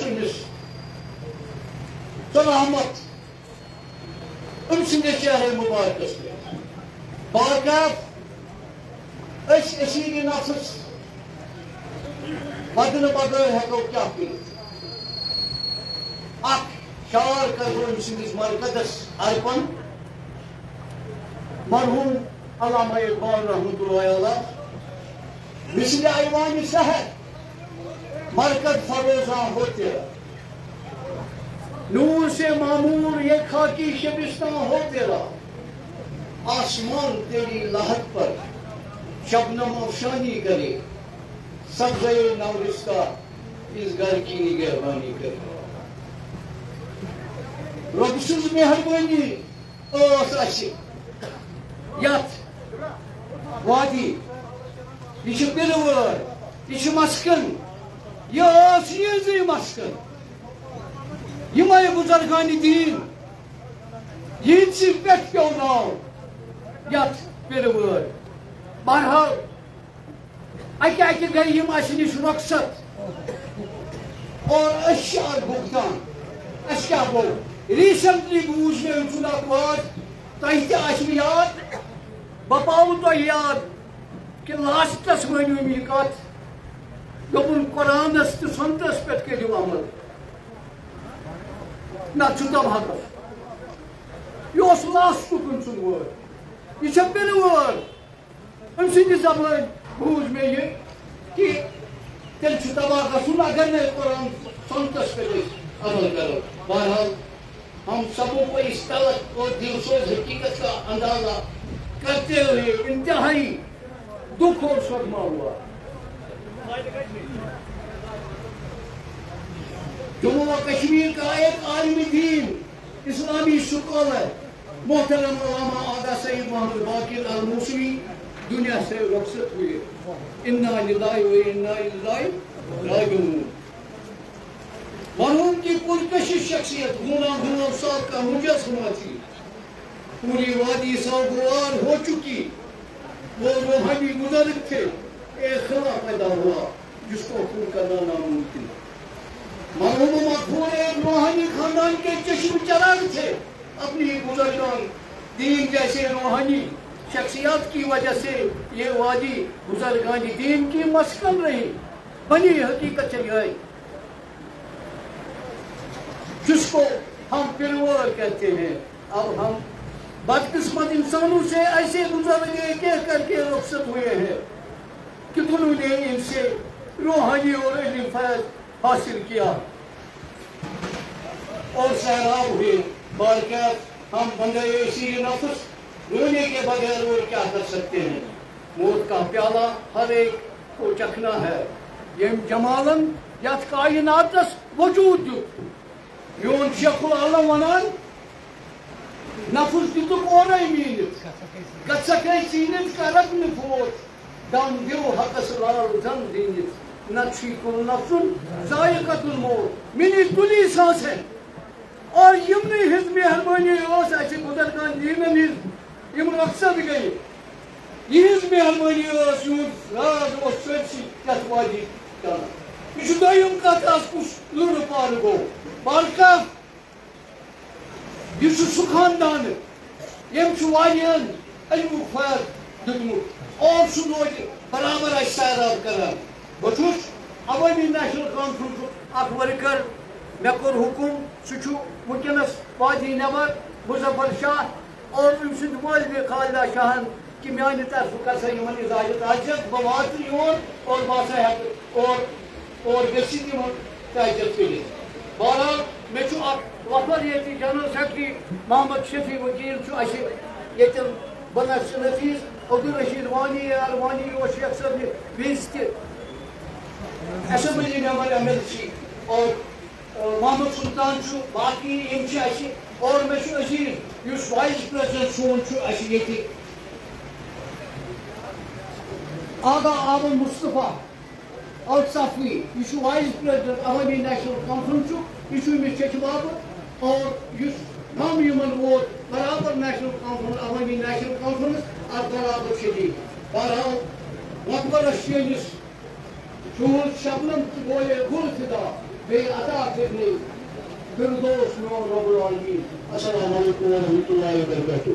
أمس سلامت أمس شهر مبارك بارك أشيري نفس بدن بغير هكو كيا كرت أك شعار كرو أمس مركز أربن مرحوم علامہ اقبال رحمۃ اللہ علیہ مثل ایوان شہر مرکز فروزاں ہوتے نور سے معمور یہ خاکی شبستان ہوتے رہا آسمان تیری لہت پر شبنم افشانی کرے سبزے نورستہ اس گھر کی نگہبانی کرے رب سز مہربانی اوس اسہِ یتھ وادی یہ چھ بلوار یہ چھ مسکن یہ ٲس یٖژٕے مسکن یِمے بُزرگانِ دیٖن یِہنٛدسٕے پٮ۪ٹھ پیوٚو ناو یتھ بلوار بہرحال اکہِ اکہِ گٔے یِم اسہِ نِش رۄخصت اور أسۍ چھِ اتھ بُگتان اسہِ کیٛاہ گوٚو ریٖسنٹلی بوٗز مےٚ أمۍ سُنٛد اکھ واد تۄہہِ تہِ آسِوٕ یاد بہٕ پاوٕ تۄہہِ یاد کہ لاسٹس ؤنِو مےٚ یہِ کتھ دوٚپُن قرآنس تہٕ سنتس پٮ۪ٹھ کٔرِو عمل نتہٕ چھُ تباہ یہِ اوس لاسٹُک أمۍ سُنٛد وٲرڈ یہِ چھےٚ بِلوٲر أمۍ سٕنٛدِ زبٲنۍ بوٗز مےٚ یہِ کہ تیٚلہِ چھُ تباہ گژھُن اگر نہٕ قرآن سنتس پٮ۪ٹھ أسۍ عمل کرو بہرحال ہم سبوں کو اس طلب اور دلسوز حقیقت کا اندازہ کرتے ہوئے انتہائی دکھ اور صدمہ ہوا جموں و کشمیر کا ایک عالم دین اسلامی سکالر محترم علامہ آغا سید محمد باقر الموسوی دنیا سے رخصت ہوئے انا للہ و انا الیہ راجعون مرحوم کی پرکشش شخصیت غلام صاحب کا مجسمہ تھی پوری وادی سوگوار ہو چکی وہ روحانی بزرگ تھے ایک خلا پیدا ہوا جس کو خون کرنا ناممکن مرحوم مقبول ایک روحانی خاندان کے چشم چراغ تھے اپنی بزرگان دین جیسے روحانی شخصیات کی وجہ سے یہ وادی بزرگان دین کی مسکن رہی بنی حقیقت چلی آئی جس کو ہم بلوار کہتے ہیں اب ہم بدقسمت انسانوں سے ایسے گزرے کہہ کر کے رخصت ہوئے ہیں کہ انہوں نے ان سے روحانی اور علمی فیض حاصل کیا اور سیراب ہوئے بارکات ہم بندے اسی نفس رونے کے بغیر اور کیا کر سکتے ہیں موت کا پیالہ ہر ایک کو چکھنا ہے یم جمالن یتھ کائناتس وجود دیت میون شیخ العالم ونان نفس دتک اورے مینت گژھکے ژیٖنِتھ کرک نہٕ فوت دم دِو حقس لال زن دِنِتھ نتہٕ چھُے کُل نفسن ذائقۃ الموت مِلی تُلی سانسن اور یمنٕے ہٕنٛز مہربٲنی ٲس اسہِ بُزرگان دیٖنن ہٕنٛز یِم رۄخصت گٔیہِ یِہنٛز مہربٲنی ٲس یِہُنٛد راز اوس سٲرسٕے یتھ وادی کران یہ چھُ دوٚیِم کتھ اتھ کُس لُرٕ پارٕ گوٚو بالکاف یہ چھُ سُہ خاندان یٔمۍ چھُ واریاہن علمُک فیض دیُتمُت اور سُہ روزِ برابر اسہِ سیراب کران بہٕ چھُس عوٲمی نیشنل کانفرنسُک اکھ ورکر مےٚ کوٚر حُکُم سُہ چھُ وٕنکیٚنس وادی نٮ۪بر مظفر شاہ اور أمۍ سٕنٛدۍ مٲلبہِ خالدہ شاہن کہ میانہِ طرفہٕ کر سا یِمن اجازت آسٮ۪کھ بہٕ واتہٕ یور اور بہٕ ہسا ہٮ۪کہٕ اور گٔژھِتھ یِمن تعزیت کٔرِتھ بہرحال مےٚ چھُ اکھ وفد ییٚتہِ جنرل سیکرٹری محمد شفیع وکیل چھُ اَسہِ ییٚتٮ۪ن بنس نفیٖس عبدالرشیٖد وانی وانی اوس شیخ صٲبنہِ وِزِ تہِ اسمبلی ممبر ایم ایل سی اور محمد سلطان چھُ باقی یِم چھِ اَسہِ اور مےٚ چھُ عزیٖز یُس وایِس پریزیڈنٹ سون چھُ اَسہِ ییٚتہِ آغا عالم مصطفیٰ الصفوی یہ چھُ وائس پریزیڈنٹ عوٲمی نیشنل کانفرنس چھُ یہ چھُ أمِس چیٚچہِ بابہٕ اور یُس غم یِمن ووت برابر نیشنل کانفرنس عوٲمی نیشنل کانفرنس اتھ برابر شریٖک بہرحال مقبرس چٲنِس شوٗل شبنم تہٕ گوٚو گُل فِدا بیٚیہِ عطا کٔرنٕے فِردوس میون رۄب العالمیٖن. السلام علیکم ورحمۃ اللہ وبرکاتہ.